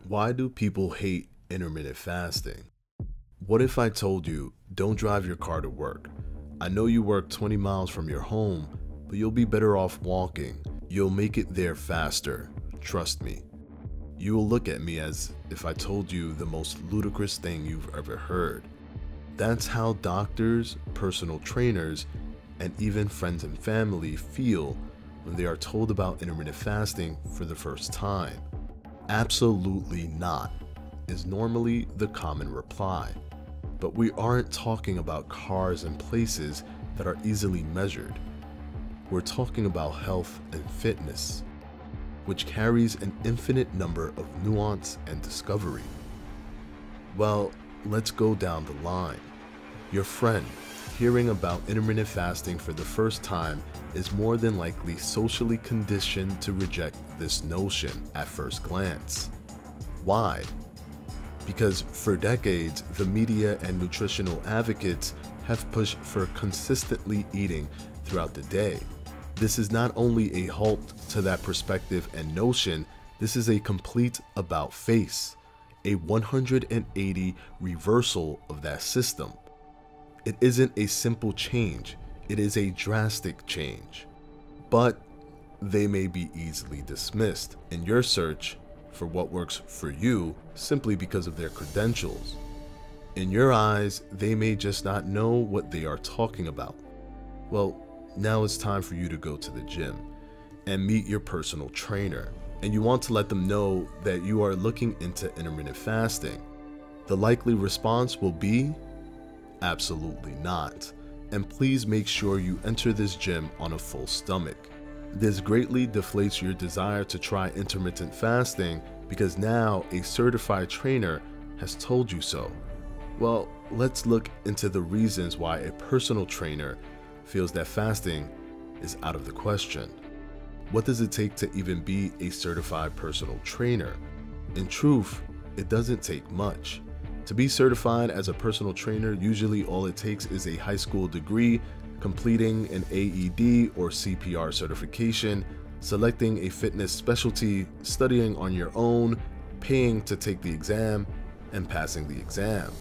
Why do people hate intermittent fasting? What if I told you, don't drive your car to work? I know you work 20 miles from your home, but you'll be better off walking. You'll make it there faster. Trust me. You will look at me as if I told you the most ludicrous thing you've ever heard. That's how doctors, personal trainers, and even friends and family feel when they are told about intermittent fasting for the first time. Absolutely not is normally the common reply. But we aren't talking about cars and places that are easily measured. We're talking about health and fitness, which carries an infinite number of nuance and discovery. Well, let's go down the line. Your friend hearing about intermittent fasting for the first time is more than likely socially conditioned to reject this notion at first glance. Why? Because for decades, the media and nutritional advocates have pushed for consistently eating throughout the day. This is not only a halt to that perspective and notion, this is a complete about-face, a 180 reversal of that system. It isn't a simple change, it is a drastic change. But they may be easily dismissed in your search for what works for you simply because of their credentials. In your eyes, they may just not know what they are talking about. Well, now it's time for you to go to the gym and meet your personal trainer, and you want to let them know that you are looking into intermittent fasting. The likely response will be, absolutely not. And please make sure you enter this gym on a full stomach. This greatly deflates your desire to try intermittent fasting because now a certified trainer has told you so. Well, let's look into the reasons why a personal trainer feels that fasting is out of the question. What does it take to even be a certified personal trainer? In truth, it doesn't take much. To be certified as a personal trainer, usually all it takes is a high school degree, completing an AED or CPR certification, selecting a fitness specialty, studying on your own, paying to take the exam, and passing the exam.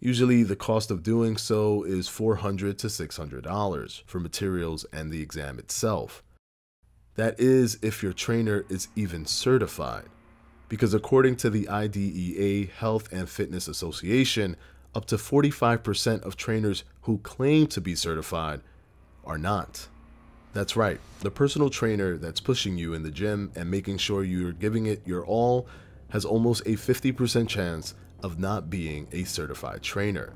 Usually the cost of doing so is $400 to $600 for materials and the exam itself. That is if your trainer is even certified. Because according to the IDEA Health and Fitness Association, up to 45% of trainers who claim to be certified are not. That's right, the personal trainer that's pushing you in the gym and making sure you're giving it your all has almost a 50% chance of not being a certified trainer.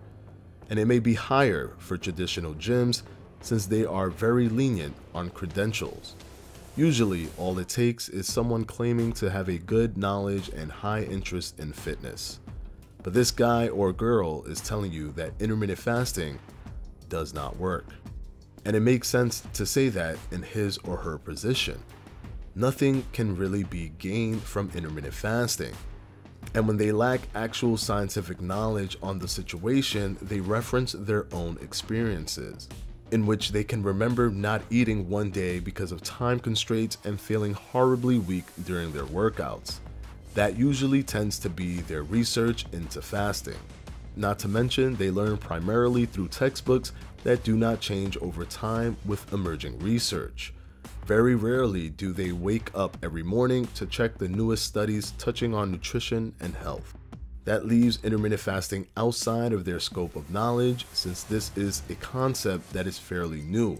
And it may be higher for traditional gyms since they are very lenient on credentials. Usually, all it takes is someone claiming to have a good knowledge and high interest in fitness. But this guy or girl is telling you that intermittent fasting does not work. And it makes sense to say that in his or her position. Nothing can really be gained from intermittent fasting. And when they lack actual scientific knowledge on the situation, they reference their own experiences, in which they can remember not eating one day because of time constraints and feeling horribly weak during their workouts. That usually tends to be their research into fasting. Not to mention, they learn primarily through textbooks that do not change over time with emerging research. Very rarely do they wake up every morning to check the newest studies touching on nutrition and health. That leaves intermittent fasting outside of their scope of knowledge since this is a concept that is fairly new,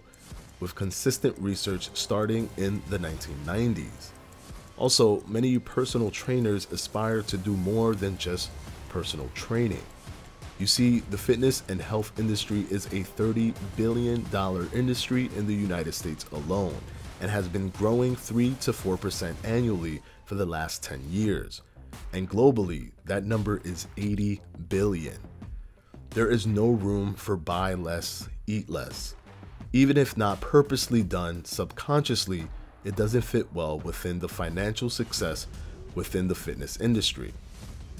with consistent research starting in the 1990s. Also, many personal trainers aspire to do more than just personal training. You see, the fitness and health industry is a $30 billion industry in the United States alone and has been growing 3 to 4% annually for the last 10 years. And globally, that number is 80 billion. There is no room for buy less, eat less. Even if not purposely done subconsciously, it doesn't fit well within the financial success within the fitness industry.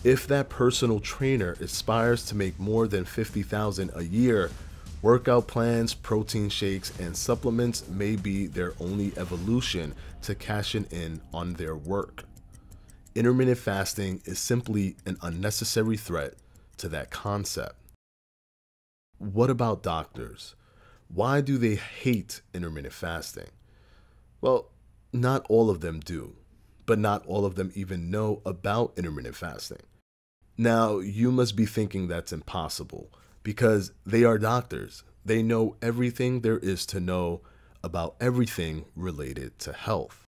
If that personal trainer aspires to make more than $50,000 a year, workout plans, protein shakes, and supplements may be their only evolution to cashing in on their work. Intermittent fasting is simply an unnecessary threat to that concept. What about doctors? Why do they hate intermittent fasting? Well, not all of them do, but not all of them even know about intermittent fasting. Now, you must be thinking that's impossible because they are doctors. They know everything there is to know about everything related to health.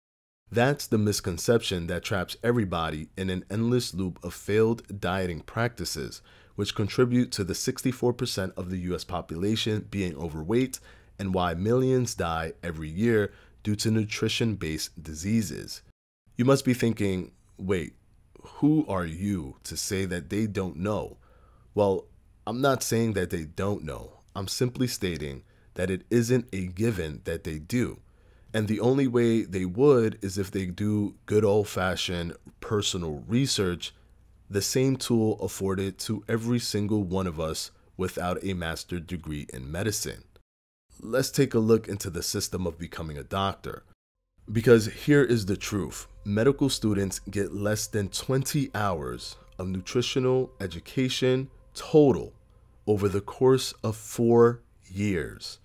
That's the misconception that traps everybody in an endless loop of failed dieting practices, which contribute to the 64% of the US population being overweight and why millions die every year due to nutrition-based diseases. You must be thinking, wait, who are you to say that they don't know? Well, I'm not saying that they don't know. I'm simply stating that it isn't a given that they do. And the only way they would is if they do good old-fashioned personal research, the same tool afforded to every single one of us without a master's degree in medicine. Let's take a look into the system of becoming a doctor. Because here is the truth. Medical students get less than 20 hours of nutritional education total over the course of 4 years.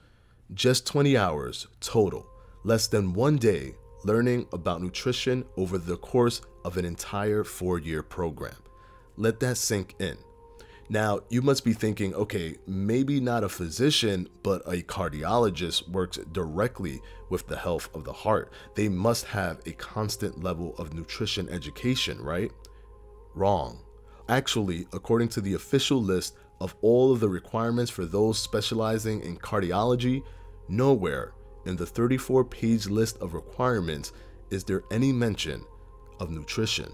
Just 20 hours total. Less than 1 day learning about nutrition over the course of an entire 4-year program. Let that sink in. Now, you must be thinking, okay, maybe not a physician, but a cardiologist works directly with the health of the heart. They must have a constant level of nutrition education, right? Wrong. Actually, according to the official list of all of the requirements for those specializing in cardiology, nowhere in the 34-page list of requirements is there any mention of nutrition.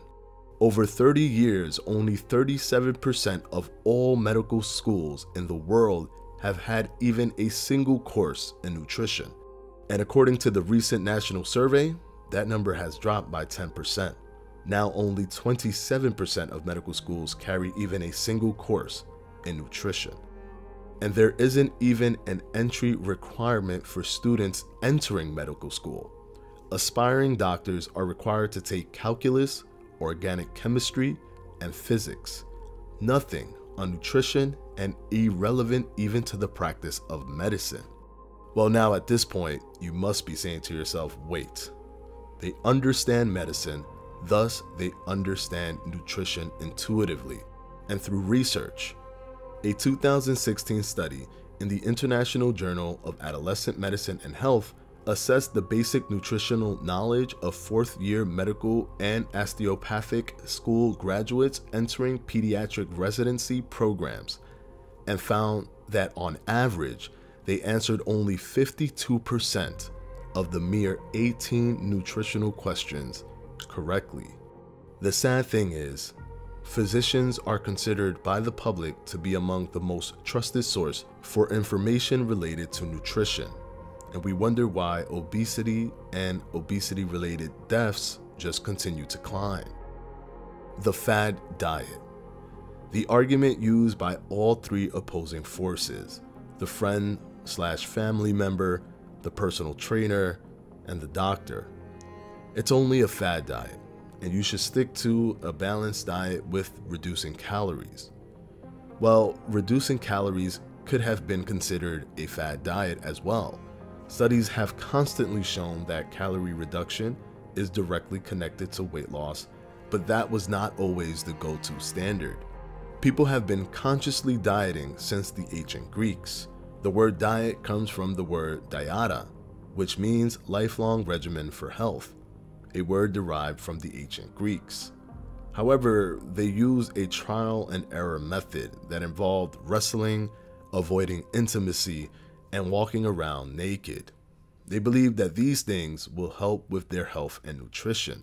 Over 30 years, only 37% of all medical schools in the world have had even a single course in nutrition. And according to the recent national survey, that number has dropped by 10%. Now only 27% of medical schools carry even a single course in nutrition. And there isn't even an entry requirement for students entering medical school. Aspiring doctors are required to take calculus, organic chemistry, and physics. Nothing on nutrition, and irrelevant even to the practice of medicine. Well, now at this point, you must be saying to yourself, wait, they understand medicine, thus they understand nutrition intuitively and through research. A 2016 study in the International Journal of Adolescent Medicine and Health assessed the basic nutritional knowledge of fourth-year medical and osteopathic school graduates entering pediatric residency programs and found that on average, they answered only 52% of the mere 18 nutritional questions correctly. The sad thing is, physicians are considered by the public to be among the most trusted source for information related to nutrition. And we wonder why obesity and obesity-related deaths just continue to climb. The Fad Diet. The argument used by all three opposing forces, the friend/family member, the personal trainer, and the doctor. It's only a fad diet, and you should stick to a balanced diet with reducing calories. Well, reducing calories could have been considered a fad diet as well. Studies have constantly shown that calorie reduction is directly connected to weight loss, but that was not always the go-to standard. People have been consciously dieting since the ancient Greeks. The word diet comes from the word dieta, which means lifelong regimen for health, a word derived from the ancient Greeks. However, they used a trial and error method that involved wrestling, avoiding intimacy, and walking around naked. They believed that these things will help with their health and nutrition.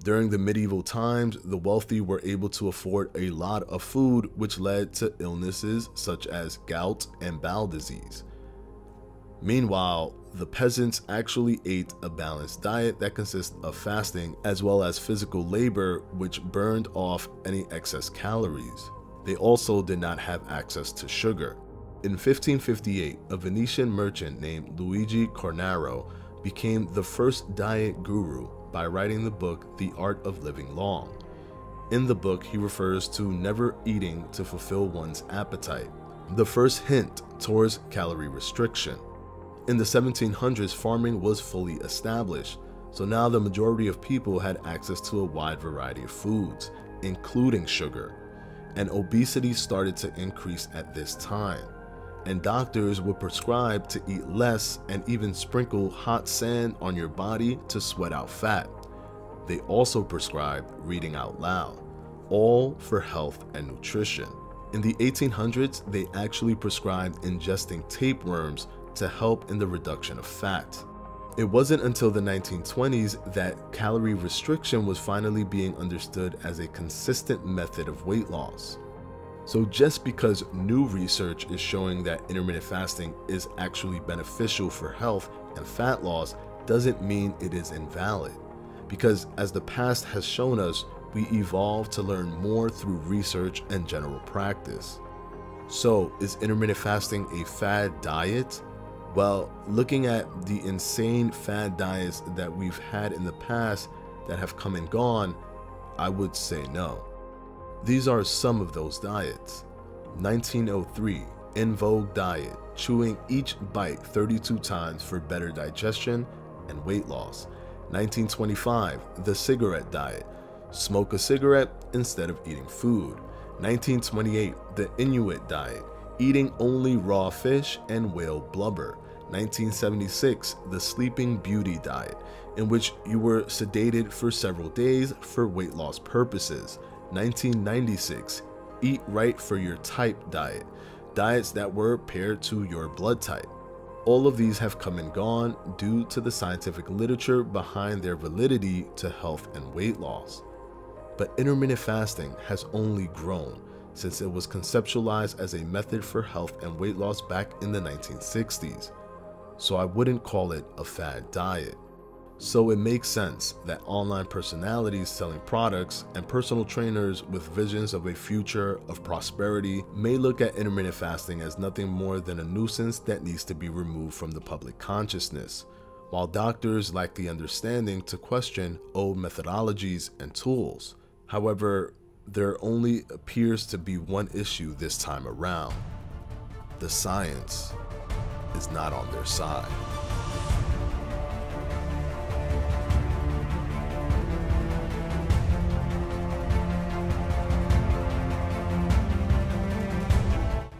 During the medieval times, the wealthy were able to afford a lot of food, which led to illnesses such as gout and bowel disease. Meanwhile, the peasants actually ate a balanced diet that consists of fasting as well as physical labor, which burned off any excess calories. They also did not have access to sugar. In 1558, a Venetian merchant named Luigi Cornaro became the first diet guru by writing the book The Art of Living Long. In the book, he refers to never eating to fulfill one's appetite, the first hint towards calorie restriction. In the 1700s, farming was fully established, so now the majority of people had access to a wide variety of foods, including sugar, and obesity started to increase at this time, and doctors would prescribe to eat less and even sprinkle hot sand on your body to sweat out fat. They also prescribed reading out loud, all for health and nutrition. In the 1800s, they actually prescribed ingesting tapeworms to help in the reduction of fat. It wasn't until the 1920s that calorie restriction was finally being understood as a consistent method of weight loss. So just because new research is showing that intermittent fasting is actually beneficial for health and fat loss doesn't mean it is invalid. Because as the past has shown us, we evolved to learn more through research and general practice. So is intermittent fasting a fad diet? Well, looking at the insane fad diets that we've had in the past that have come and gone, I would say no. These are some of those diets. 1903, In Vogue diet, chewing each bite 32 times for better digestion and weight loss. 1925, the cigarette diet, smoke a cigarette instead of eating food. 1928, the Inuit diet, eating only raw fish and whale blubber. 1976, the Sleeping Beauty diet, in which you were sedated for several days for weight loss purposes. 1996, Eat Right for Your Type diet, diets that were paired to your blood type. All of these have come and gone due to the scientific literature behind their validity to health and weight loss. But intermittent fasting has only grown since it was conceptualized as a method for health and weight loss back in the 1960s. So I wouldn't call it a fad diet. So it makes sense that online personalities selling products and personal trainers with visions of a future of prosperity may look at intermittent fasting as nothing more than a nuisance that needs to be removed from the public consciousness, while doctors lack the understanding to question old methodologies and tools. However, there only appears to be one issue this time around. The science is not on their side.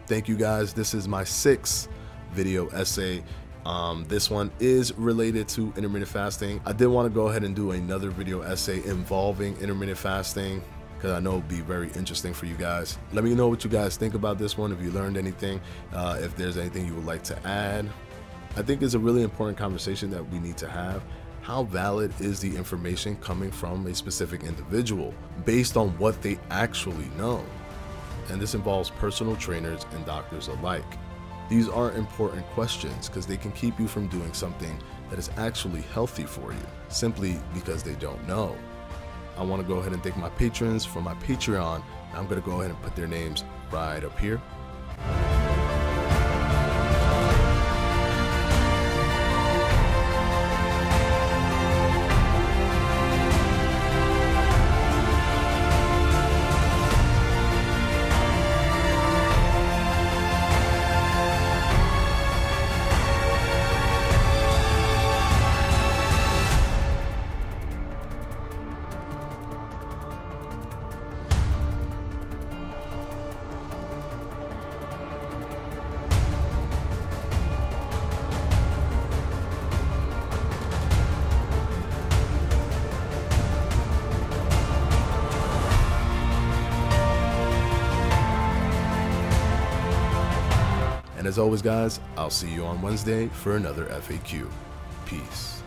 Thank you guys. This is my 6th video essay. This one is related to intermittent fasting. I did want to go ahead and do another video essay involving intermittent fasting because I know it'll be very interesting for you guys. Let me know what you guys think about this one, if you learned anything, if there's anything you would like to add. I think it's a really important conversation that we need to have. How valid is the information coming from a specific individual based on what they actually know? And this involves personal trainers and doctors alike. These are important questions because they can keep you from doing something that is actually healthy for you simply because they don't know. I want to go ahead and thank my patrons for my Patreon. I'm going to go ahead and put their names right up here. And as always, guys, I'll see you on Wednesday for another FAQ. Peace.